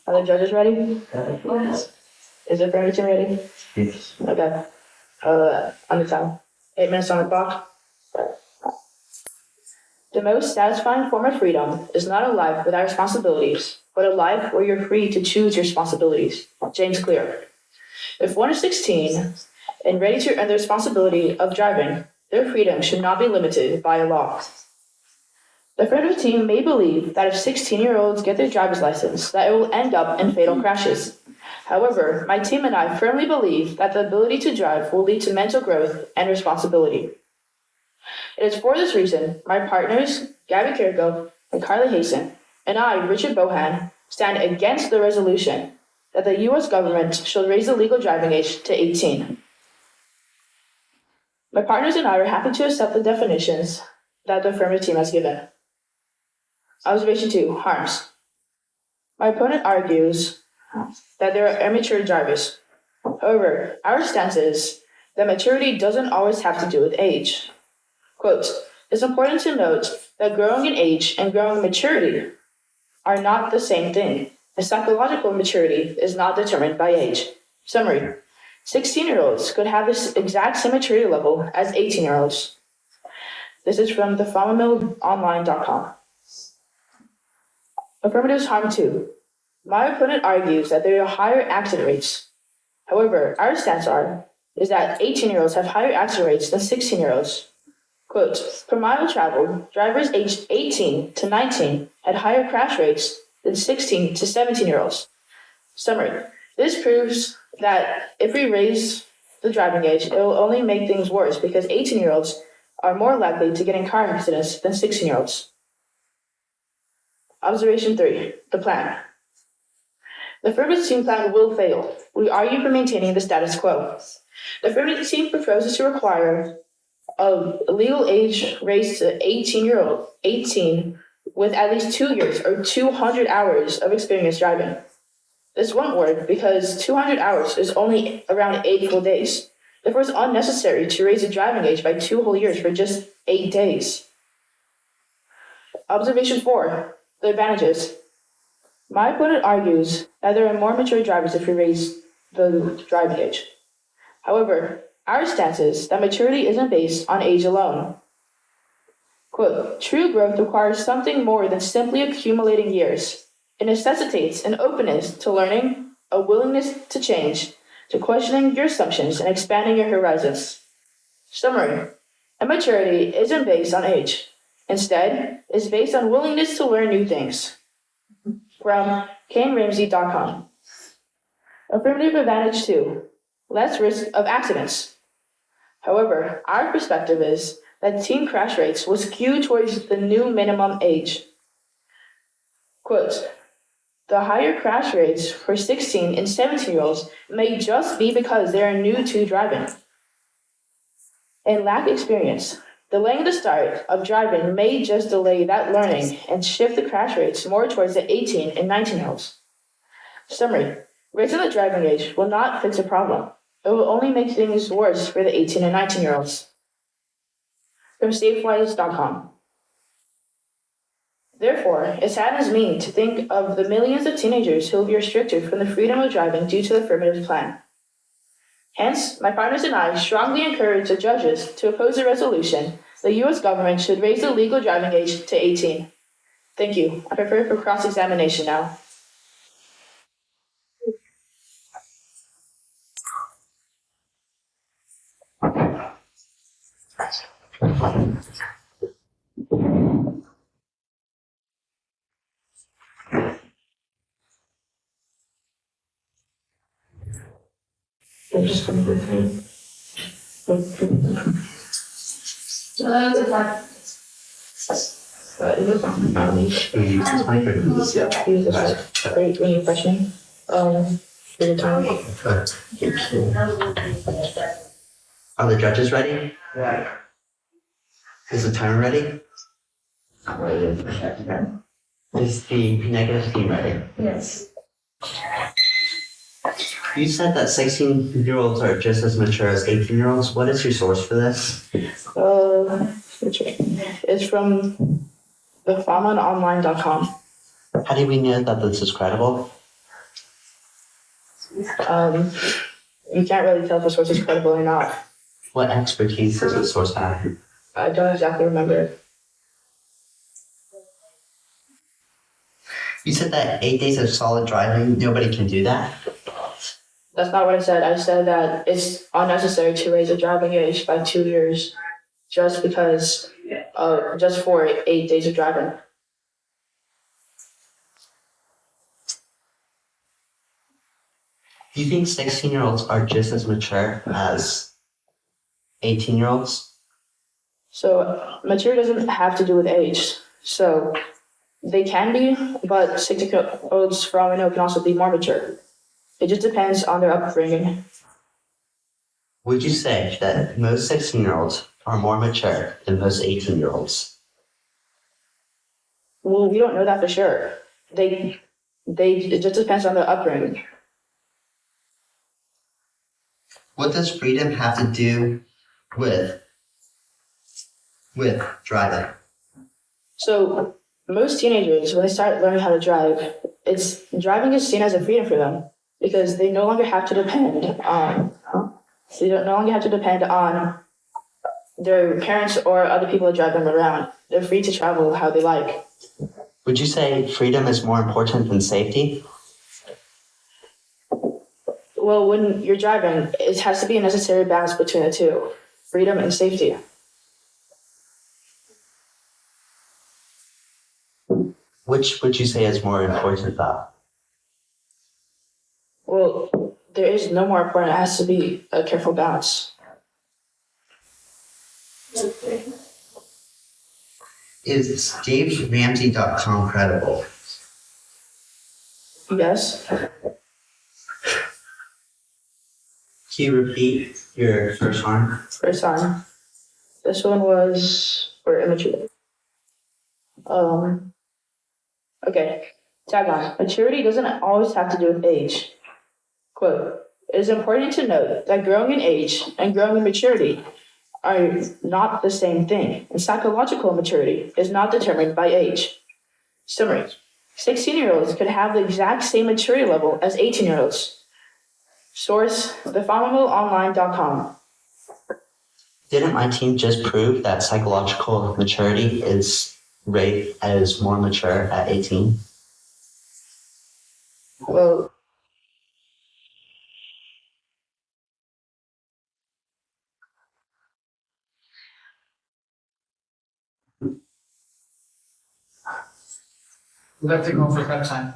Are the judges ready? Yes. Is the affirmative team ready? Yes. Okay. On the time. 8 minutes on the clock. The most satisfying form of freedom is not a life without responsibilities, but a life where you're free to choose your responsibilities. James Clear. If one is 16 and ready to earn the responsibility of driving, their freedom should not be limited by a law. The affirmative team may believe that if 16-year-olds get their driver's license, that it will end up in fatal crashes. However, my team and I firmly believe that the ability to drive will lead to mental growth and responsibility. It is for this reason my partners, Gabby Kirko and Carly Hasten, and I, Richard Bohan, stand against the resolution that the U.S. government should raise the legal driving age to 18. My partners and I are happy to accept the definitions that the affirmative team has given. Observation 2, harms. My opponent argues that there are immature drivers. However, our stance is that maturity doesn't always have to do with age. Quote, it's important to note that growing in age and growing in maturity are not the same thing, and psychological maturity is not determined by age. Summary, 16-year-olds could have this exact same maturity level as 18-year-olds. This is from thefarmermillonline.com. Affirmatives harm 2. My opponent argues that there are higher accident rates. However, our stance is that 18-year-olds have higher accident rates than 16-year-olds. Quote, per mile traveled, drivers aged 18 to 19 had higher crash rates than 16 to 17-year-olds. Summary, this proves that if we raise the driving age, it will only make things worse because 18-year-olds are more likely to get in car accidents than 16-year-olds. Observation 3, the plan. The affirmative team plan will fail. We argue for maintaining the status quo. The affirmative team proposes to require a legal age raised to 18 with at least 2 years or 200 hours of experience driving. This won't work because 200 hours is only around 8 full days. Therefore, it's unnecessary to raise the driving age by 2 whole years for just 8 days. Observation 4, the advantages. My opponent argues that there are more mature drivers if we raise the driving age. However, our stance is that maturity isn't based on age alone. Quote, true growth requires something more than simply accumulating years. It necessitates an openness to learning, a willingness to change, to questioning your assumptions and expanding your horizons. Summary, immaturity isn't based on age. Instead, it's based on willingness to learn new things. From KaneRamsey.com. Affirmative advantage 2, less risk of accidents. However, our perspective is that teen crash rates will skew towards the new minimum age. Quote, the higher crash rates for 16 and 17-year-olds may just be because they are new to driving and lack experience. Delaying the start of driving may just delay that learning and shift the crash rates more towards the 18 and 19-year-olds. Summary, raising the driving age will not fix the problem. It will only make things worse for the 18 and 19-year-olds. From SafeWise.com. Therefore, it saddens me to think of the millions of teenagers who will be restricted from the freedom of driving due to the affirmative plan. Hence, my partners and I strongly encourage the judges to oppose the resolution the U.S. government should raise the legal driving age to 18. Thank you. I prepare for cross-examination now. Refreshing. Are the judges ready? Yeah. Is the timer ready? Is the negative team ready? Yes. You said that 16-year-olds are just as mature as 18-year-olds. What is your source for this? It's from thefarmeronline.com. How do we know that this is credible? You can't really tell if a source is credible or not. What expertise does the source have? I don't exactly remember. You said that 8 days of solid driving, nobody can do that? That's not what I said. I said that it's unnecessary to raise the driving age by 2 years just because, just for 8 days of driving. Do you think 16-year-olds are just as mature as 18-year-olds? So maturity doesn't have to do with age. So they can be, but 16-year-olds, for all we know, can also be more mature. It just depends on their upbringing. Would you say that most 16-year-olds are more mature than most 18-year-olds? Well, we don't know that for sure. It just depends on their upbringing. What does freedom have to do with driving? So most teenagers, when they start learning how to drive, driving is seen as a freedom for them because they no longer have to depend on their parents or other people to drive them around. They're free to travel how they like. Would you say freedom is more important than safety? Well, when you're driving, it has to be a necessary balance between the two, freedom and safety. Which would you say is more important though? Well, there is no more important. It has to be a careful balance. Is DaveRamsey.com credible? Yes. Can you repeat your first one? First time. This one was for immature. Okay. Tagline. Maturity doesn't always have to do with age. Quote, it is important to note that growing in age and growing in maturity are not the same thing, and psychological maturity is not determined by age. Summary. 16-year-olds could have the exact same maturity level as 18-year-olds. Source, thefarmablonline.com. Didn't my team just prove that psychological maturity is rated as more mature at 18? Well, We have to go for that time.